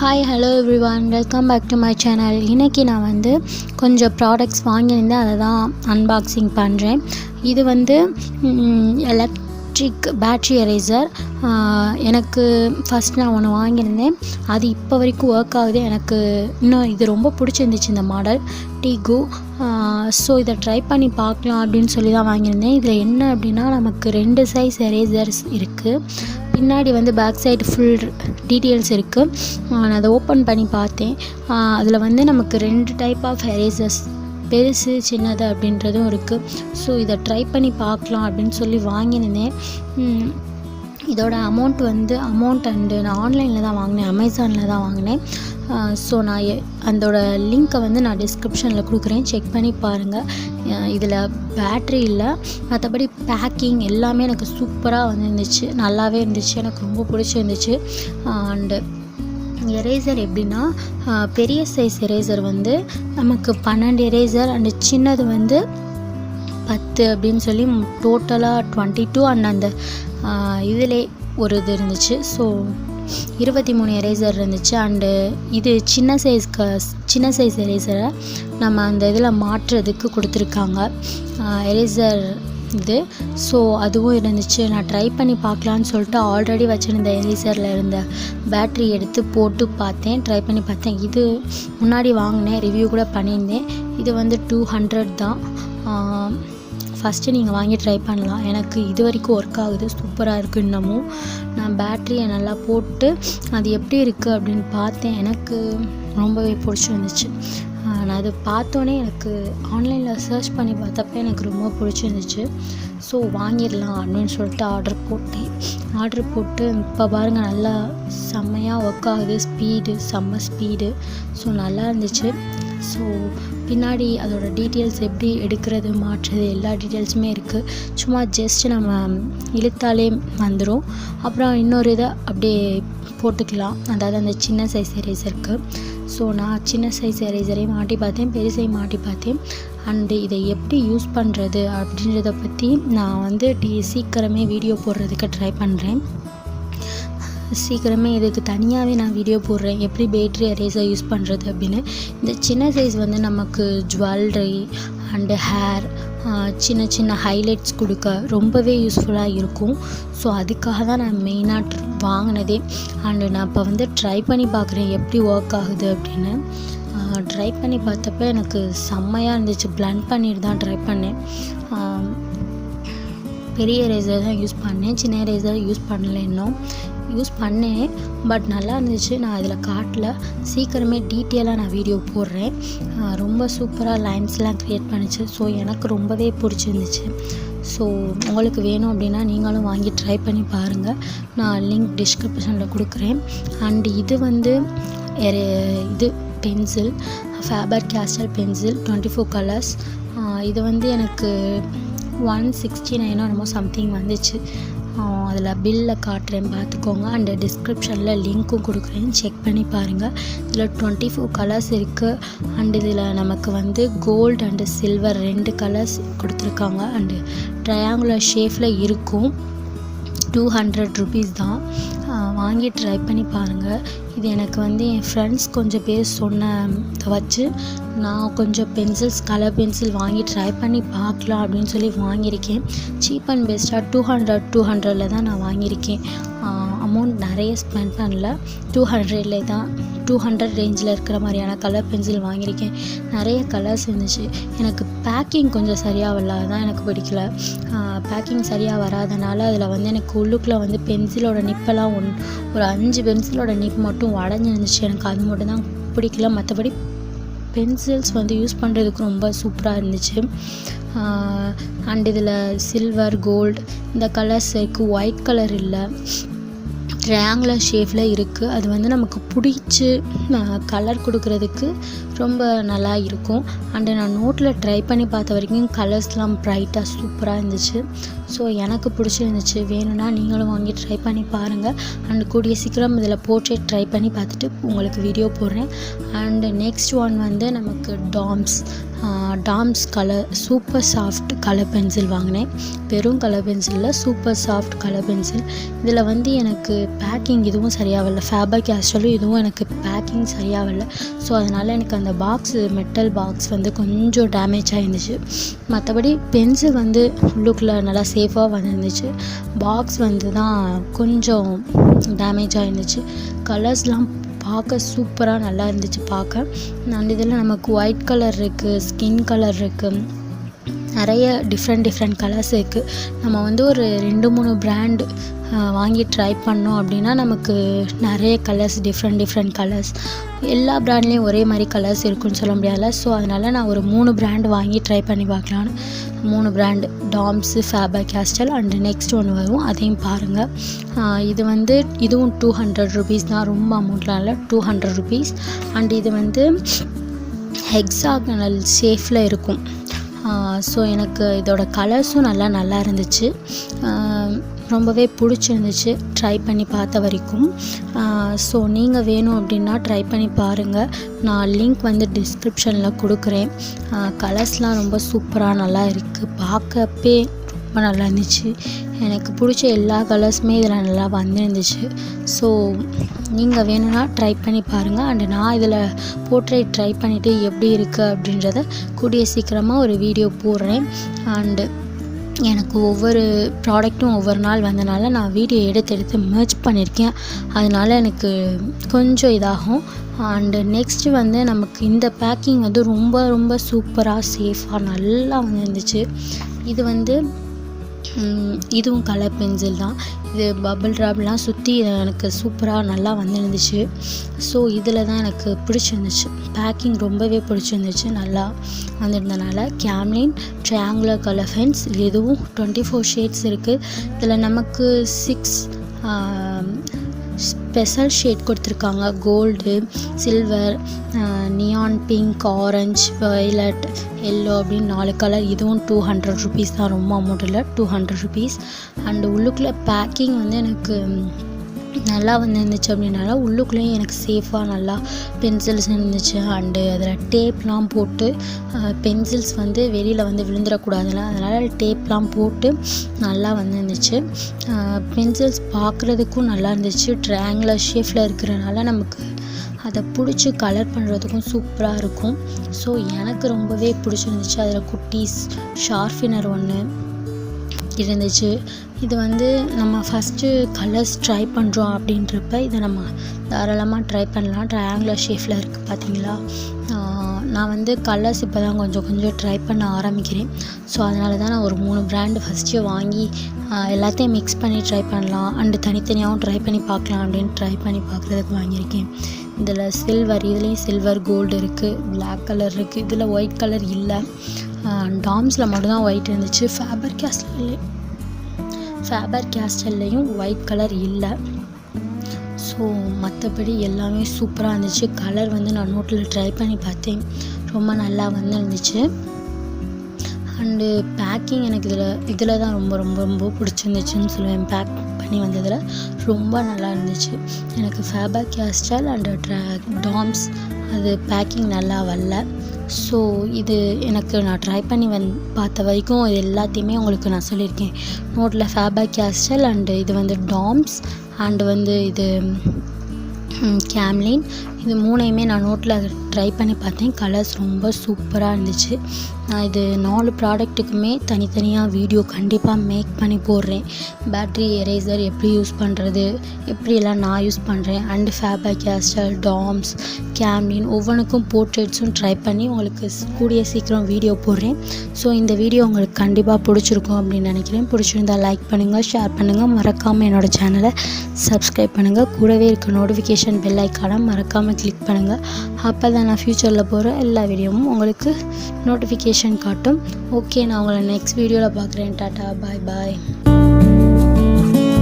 Hi hello everyone, welcome back to my channel. இன்றைக்கி நான் வந்து கொஞ்சம் ப்ராடக்ட்ஸ் வாங்கியிருந்தேன், அதை தான் அன்பாக்சிங் பண்ணுறேன். இது வந்து எலக்ட்ரிக் பேட்ரி எரேசர். எனக்கு ஃபஸ்ட் நான் ஒன்று வாங்கியிருந்தேன், அது இப்போ வரைக்கும் ஒர்க் ஆகுது. எனக்கு இன்னும் இது ரொம்ப பிடிச்சிருந்துச்சு இந்த மாடல் டீகோ. ஸோ இதை ட்ரை பண்ணி பார்க்கலாம் அப்படின்னு சொல்லி தான் வாங்கியிருந்தேன். இதில் என்ன அப்படின்னா, நமக்கு 2 சைஸ் எரேசர்ஸ் இருக்குது. பின்னாடி வந்து பேக் சைடு ஃபுல் டீட்டெயில்ஸ் இருக்குது. நான் அதை ஓப்பன் பண்ணி பார்த்தேன். அதில் வந்து நமக்கு 2 டைப் ஆஃப் எரேசர்ஸ், பெருசு சின்னது அப்படின்றதும் இருக்குது. ஸோ இதை ட்ரை பண்ணி பார்க்கலாம் அப்படின்னு சொல்லி வாங்கியிருந்தேன். இதோட அமௌண்ட் அண்டு நான் ஆன்லைனில் தான் வாங்கினேன், அமேசானில் தான் வாங்கினேன். ஸோ நான் அதோட லிங்க்கை வந்து நான் டிஸ்கிரிப்ஷனில் கொடுக்குறேன், செக் பண்ணி பாருங்கள். இதில் பேட்ரி இல்லை, மற்றபடி பேக்கிங் எல்லாமே எனக்கு சூப்பராக இருந்துச்சு, நல்லாவே இருந்துச்சு, எனக்கு ரொம்ப பிடிச்சிருந்துச்சு. அண்டு எரேசர் எப்படின்னா, பெரிய சைஸ் எரேசர் வந்து நமக்கு 12 எரேசர், அண்டு சின்னது வந்து 10 அப்படின்னு சொல்லி டோட்டலாக 22. அண்ட் அந்த இதிலே ஒரு இது இருந்துச்சு. ஸோ 23 எரேசர் இருந்துச்சு. அண்டு இது சின்ன சைஸ் எரேசரை நம்ம அந்த இதில் மாற்றுறதுக்கு கொடுத்துருக்காங்க எரேசர் இது. ஸோ அதுவும் இருந்துச்சு. நான் ட்ரை பண்ணி பார்க்கலான்னு சொல்லிட்டு ஆல்ரெடி வச்சுருந்த எரேசரில் இருந்த பேட்ரி எடுத்து போட்டு பார்த்தேன், ட்ரை பண்ணி பார்த்தேன். இது முன்னாடி வாங்கினேன், ரிவ்யூ கூட பண்ணியிருந்தேன். இது வந்து 200 தான். ஃபஸ்ட்டு நீங்கள் வாங்கி ட்ரை பண்ணலாம். எனக்கு இது வரைக்கும் ஒர்க் ஆகுது, சூப்பராக இருக்குது. இன்னமும் நான் பேட்ரியை நல்லா போட்டு அது எப்படி இருக்குது அப்படின்னு பார்த்தேன். எனக்கு ரொம்பவே பிடிச்சிருந்துச்சு. நான் அது பார்த்தோன்னே எனக்கு ஆன்லைனில் சர்ச் பண்ணி பார்த்தப்ப எனக்கு ரொம்ப பிடிச்சிருந்துச்சு. ஸோ வாங்கிடலாம் அப்படின்னு சொல்லிட்டு ஆர்டர் போட்டு இப்போ பாருங்கள், நல்லா செம்மையாக ஒர்க் ஆகுது. செம்ம ஸ்பீடு. ஸோ நல்லா இருந்துச்சு. ஸோ பின்னாடி அதோட டீட்டெயில்ஸ் எப்படி எடுக்கிறது, மாற்றுறது, எல்லா டீட்டெயில்ஸுமே இருக்குது. சும்மா ஜஸ்ட் நம்ம இழுத்தாலே வந்துடும். அப்புறம் இன்னொரு இதை அப்படியே போட்டுக்கலாம், அதாவது அந்த சின்ன சைஸ் எரேசருக்கு. ஸோ நான் சின்ன சைஸ் எரேசரையும் மாட்டி பார்த்தேன், பெருசையும் மாட்டி பார்த்தேன். அண்டு இதை எப்படி யூஸ் பண்ணுறது அப்படின்றத பற்றி நான் வந்து சீக்கிரமே வீடியோ போடுறதுக்கு ட்ரை பண்ணுறேன். சீக்கிரமே இதுக்கு தனியாகவே நான் வீடியோ போடுறேன், எப்படி பேட்ரி எரேசர் யூஸ் பண்ணுறது அப்படின்னு. இந்த சின்ன சைஸ் வந்து நமக்கு ஜுவல்லரி அண்டு ஹேர், சின்ன ஹைலைட்ஸ் கொடுக்க ரொம்பவே யூஸ்ஃபுல்லாக இருக்கும். ஸோ அதுக்காக தான் நான் மெயினாக வாங்கினதே. அண்டு நான் இப்போ வந்து ட்ரை பண்ணி பார்க்குறேன் எப்படி ஒர்க் ஆகுது அப்படின்னு. ட்ரை பண்ணி பார்த்தப்ப எனக்கு செம்மையாக இருந்துச்சு. பிளண்ட் பண்ணிட்டு தான் ட்ரை பண்ணேன். பெரிய எரேசர் தான் யூஸ் பண்ணேன், சின்ன எரேசர் யூஸ் பண்ணலை. இன்னும் யூஸ் பண்ணேன், பட் நல்லா இருந்துச்சு. நான் இதில் காட்டல, சீக்கிரமே டீட்டெயிலாக நான் வீடியோ போடுறேன். ரொம்ப சூப்பராக லைன்ஸ்லாம் க்ரியேட் பண்ணிச்சு. ஸோ எனக்கு ரொம்பவே பிடிச்சிருந்துச்சு. ஸோ உங்களுக்கு வேணும் அப்படின்னா நீங்களும் வாங்கி ட்ரை பண்ணி பாருங்கள். நான் லிங்க் டிஸ்கிரிப்ஷனில் கொடுக்குறேன். அண்டு இது வந்து இது பென்சில், ஃபேபர் கேஸ்டல் பென்சில் 24 கலர்ஸ். இது வந்து எனக்கு 169 என்னமோ சம்திங் வந்துச்சு. அதில் பில்லில் காட்டுறேன், பார்த்துக்கோங்க. அண்ட் டிஸ்கிரிப்ஷனில் லிங்க்கும் கொடுக்குறேன், செக் பண்ணி பாருங்கள். இதில் 24 கலர்ஸ் இருக்குது. அண்ட் இதில் நமக்கு வந்து கோல்டு அண்டு சில்வர் 2 கலர்ஸ் கொடுத்துருக்காங்க. அண்டு ட்ரையாங்குலர் ஷேப்பில் இருக்கும். 200 ருபீஸ் தான். வாங்கி ட்ரை பண்ணி பாருங்கள். இது எனக்கு வந்து என் ஃப்ரெண்ட்ஸ் கொஞ்சம் பேர் சொன்னதை வச்சு நான் கொஞ்சம் கலர் பென்சில் வாங்கி ட்ரை பண்ணி பார்க்கலாம் அப்படின்னு சொல்லி வாங்கியிருக்கேன். சீப் அண்ட் பெஸ்ட்டாக 200 தான் நான் வாங்கியிருக்கேன். அமௌண்ட் நிறைய ஸ்பெண்ட் பண்ணல, 200 தான், 200 ரேஞ்சில் இருக்கிற மாதிரியான கலர் பென்சில் வாங்கியிருக்கேன். நிறைய கலர்ஸ் இருந்துச்சு. எனக்கு பேக்கிங் கொஞ்சம் சரியாக வரலாம், எனக்கு பிடிக்கல. பேக்கிங் சரியாக வராதனால அதில் வந்து எனக்கு உள்ளுக்குள்ளே வந்து பென்சிலோட நிப்பெல்லாம் ஒரு 5 பென்சிலோட நிப் மட்டும் உடஞ்சிருந்துச்சு. எனக்கு அது மட்டும் தான் பிடிக்கல. மற்றபடி பென்சில்ஸ் வந்து யூஸ் பண்ணுறதுக்கு ரொம்ப சூப்பராக இருந்துச்சு. அண்ட் இதில் சில்வர், கோல்டு இந்த கலர்ஸ் இருக்குது. ஒயிட் கலர் இல்லை, ட்ரையாங்குலர் ஷேப்பில் இருக்குது. அது வந்து நமக்கு பிடிச்சி கலர் கொடுக்குறதுக்கு ரொம்ப நல்லா இருக்கும். அண்டு நான் நோட்டில் ட்ரை பண்ணி பார்த்த வரைக்கும் கலர்ஸ்லாம் ப்ரைட்டாக சூப்பராக இருந்துச்சு. ஸோ எனக்கு பிடிச்சிருந்துச்சு. வேணும்னா நீங்களும் வாங்கி ட்ரை பண்ணி பாருங்கள். அண்டு கூடிய சீக்கிரம் இதில் போர்ட்ரேட் ட்ரை பண்ணி பார்த்துட்டு உங்களுக்கு வீடியோ போடுறேன். அண்டு நெக்ஸ்ட் ஒன் வந்து நமக்கு Tom's Tom's colour super soft colour pencil வாங்கினேன். வெறும் கலர் பென்சிலில் சூப்பர் சாஃப்ட் கலர் பென்சில். இதில் வந்து எனக்கு பேக்கிங் இதுவும் சரியாக வரல, ஃபேபர் கேஸ்டலும் இதுவும் எனக்கு பேக்கிங் சரியாக வரல. ஸோ அதனால் எனக்கு அந்த மெட்டல் பாக்ஸ் வந்து கொஞ்சம் டேமேஜ் ஆகிருந்துச்சு. மற்றபடி பென்சில் வந்து உள்ளுக்குள்ளே நல்லா சேஃபாக வந்துருந்துச்சு. பாக்ஸ் வந்து தான் கொஞ்சம் டேமேஜ் ஆகிருந்துச்சு. கலர்ஸ்லாம் பார்க்க சூப்பராக நல்லா இருந்துச்சு பார்க்க. அண்ட் இதில் நமக்கு ஒயிட் கலர் இருக்குது, ஸ்கின் கலர் இருக்குது, நிறைய டிஃப்ரெண்ட் கலர்ஸ் இருக்குது. நம்ம வந்து ஒரு 2-3 பிராண்டு வாங்கி ட்ரை பண்ணோம் அப்படின்னா நமக்கு நிறைய கலர்ஸ் டிஃப்ரெண்ட் கலர்ஸ், எல்லா பிராண்ட்லேயும் ஒரே மாதிரி கலர்ஸ் இருக்குன்னு சொல்ல முடியாதுல்ல. ஸோ அதனால் நான் ஒரு 3 பிராண்டு வாங்கி ட்ரை பண்ணி பார்க்கலான்னு 3 brand Doms, Faber Castell and next ஒன்று வரும், அதையும் பாருங்கள். இது வந்து இதுவும் 200 ருபீஸ் தான், ரொம்ப அமௌண்ட்லாம் இல்லை, 200 ருபீஸ். அண்ட் இது வந்து ஹெக்ஸாகனல் ஷேஃபில் இருக்கும். ஸோ எனக்கு இதோட கலர்ஸும் நல்லா இருந்துச்சு, ரொம்பவே பிடிச்சிருந்துச்சு ட்ரை பண்ணி பார்த்த வரைக்கும். ஸோ நீங்கள் வேணும் அப்படின்னா ட்ரை பண்ணி பாருங்கள். நான் லிங்க் வந்து டிஸ்கிரிப்ஷனில் கொடுக்குறேன். கலர்ஸ்லாம் ரொம்ப சூப்பராக நல்லா இருக்குது, பார்க்கப்பே ரொம்ப நல்லா இருந்துச்சு. எனக்கு பிடிச்ச எல்லா கலர்ஸுமே இதில் நல்லா வந்துருந்துச்சு. ஸோ நீங்கள் வேணும்னா ட்ரை பண்ணி பாருங்கள். அண்டு நான் இதில் போர்ட்ரேட் ட்ரை பண்ணிவிட்டு எப்படி இருக்குது அப்படின்றத கூடிய சீக்கிரமாக ஒரு வீடியோ போடுறேன். அண்டு எனக்கு ஒவ்வொரு ப்ராடக்ட்டும் ஒவ்வொரு நாள் வந்தனால நான் வீடியோ எடுத்து மெர்ஜ் பண்ணியிருக்கேன். அதனால் எனக்கு கொஞ்சம் இதாகும். அண்டு நெக்ஸ்ட்டு வந்து நமக்கு இந்த பேக்கிங் வந்து ரொம்ப சூப்பராக சேஃபாக நல்லா வந்துருந்துச்சு. இது வந்து இதுவும் கலர் பென்சில் தான். இது பபிள் ட்ராப்லாம் சுற்றி எனக்கு சூப்பராக நல்லா வந்துருந்துச்சு. ஸோ இதில் தான் எனக்கு பிடிச்சிருந்துச்சு, பேக்கிங் ரொம்பவே பிடிச்சிருந்துச்சு, நல்லா வந்திருந்தனால. கேம்லின் ட்ரையாங்குலர் கலர் பென்ஸ், இதுவும் 24 ஷேட்ஸ் இருக்குது. இதில் நமக்கு 6 ஸ்பெஷல் ஷேட் கொடுத்துருக்காங்க, gold, silver, neon pink, orange, violet, yellow அப்படின்னு 4 கலர். இதுவும் 200 ருபீஸ் தான், ரொம்ப அமௌண்ட் இல்லை, 200 ருபீஸ். அண்டு உள்ளுக்குள்ளே பேக்கிங் வந்து எனக்கு நல்லா வந்துருந்துச்சு அப்படின்னால உள்ளுக்குள்ளேயும் எனக்கு சேஃபாக நல்லா பென்சில்ஸ் இருந்துச்சு. அண்டு அதில் டேப்லாம் போட்டு பென்சில்ஸ் வந்து வெளியில் வந்து விழுந்துடக்கூடாதுல்ல, அதனால் டேப்லாம் போட்டு நல்லா வந்துருந்துச்சு. பென்சில்ஸ் பார்க்குறதுக்கும் நல்லா இருந்துச்சு, ட்ரையாங்குலர் ஷேப்பில் இருக்கிறனால நமக்கு அதை பிடிச்சி கலர் பண்ணுறதுக்கும் சூப்பராக இருக்கும். ஸோ எனக்கு ரொம்பவே பிடிச்சிருந்துச்சு. அதில் குட்டீஸ் ஷார்ப்னர் ஒன்று இருந்துச்சு. இது வந்து நம்ம ஃபஸ்ட்டு கலர்ஸ் ட்ரை பண்ணுறோம் அப்படின்றப்ப இதை நம்ம தாராளமாக ட்ரை பண்ணலாம். ட்ரையாங்குலர் ஷேப்பில் இருக்குது பார்த்தீங்களா. நான் வந்து கலர்ஸ் இப்போ தான் கொஞ்சம் ட்ரை பண்ண ஆரம்பிக்கிறேன். ஸோ அதனால தான் நான் ஒரு 3 பிராண்டு ஃபஸ்ட்டு வாங்கி எல்லாத்தையும் மிக்ஸ் பண்ணி ட்ரை பண்ணலாம், அண்டு தனித்தனியாகவும் ட்ரை பண்ணி பார்க்கலாம் அப்படின்னு ட்ரை பண்ணி பார்க்குறதுக்கு வாங்கியிருக்கேன். இதில் சில்வர், இதுலேயும் சில்வர், கோல்டு இருக்குது, பிளாக் கலர் இருக்குது, இதில் ஒயிட் கலர் இல்லை. டாம்ஸில் மட்டும்தான் ஒயிட் இருந்துச்சு, ஃபேபர் கேஸ்டல்லையும் ஒயிட் கலர் இல்லை. ஸோ மற்றபடி எல்லாமே சூப்பராக இருந்துச்சு. கலர் வந்து நான் நோட்டில் ட்ரை பண்ணி பார்த்தேன், ரொம்ப நல்லா வந்துருந்துச்சு. அண்டு பேக்கிங் எனக்கு இதில் தான் ரொம்ப பிடிச்சிருந்துச்சுன்னு சொல்லுவேன். பேக் பண்ணி வந்ததில் ரொம்ப நல்லா இருந்துச்சு. எனக்கு ஃபேபர் கேஸ்டல் அண்டு டாம்ஸ் அது பேக்கிங் நல்லா வரல. ஸோ இது எனக்கு நான் ட்ரை பண்ணி பார்த்த வரைக்கும் இது எல்லாத்தையுமே உங்களுக்கு நான் சொல்லியிருக்கேன். நோட்டில் ஃபேபர் கேஸ்டல் அண்டு இது வந்து டாம்ஸ் அண்டு வந்து இது கேம்லின், இது 3யுமே நான் நோட்டில் ட்ரை பண்ணி பார்த்தேன். கலர்ஸ் ரொம்ப சூப்பராக இருந்துச்சு. நான் இது 4 ப்ராடக்ட்டுக்குமே தனித்தனியாக வீடியோ கண்டிப்பாக மேக் பண்ணி போடுறேன். பேட்ரி எரேசர் எப்படி யூஸ் பண்ணுறது, எப்படியெல்லாம் நான் யூஸ் பண்ணுறேன், and Faber castle, Tom's, Camlin ஒவ்வொன்றுக்கும் போர்ட்ரேட்ஸும் ட்ரை பண்ணி உங்களுக்கு கூடிய சீக்கிரம் வீடியோ போடுறேன். ஸோ இந்த வீடியோ உங்களுக்கு கண்டிப்பாக பிடிச்சிருக்கும் அப்படின்னு நினைக்கிறேன். பிடிச்சிருந்தால் லைக் பண்ணுங்கள், ஷேர் பண்ணுங்கள், மறக்காமல் என்னோடய சேனலை சப்ஸ்கிரைப் பண்ணுங்கள். கூடவே இருக்க நோட்டிஃபிகேஷன் பெல் ஐக்கானை மறக்காமல் கிளிக் பண்ணுங்கள். அப்போ தான் நான் ஃப்யூச்சரில் போகிற எல்லா வீடியோவும் உங்களுக்கு நோட்டிஃபிகேஷன் காட்டும். ஓகே, நான் உங்களை நெக்ஸ்ட் வீடியோவில் பார்க்குறேன். டாட்டா, பாய்.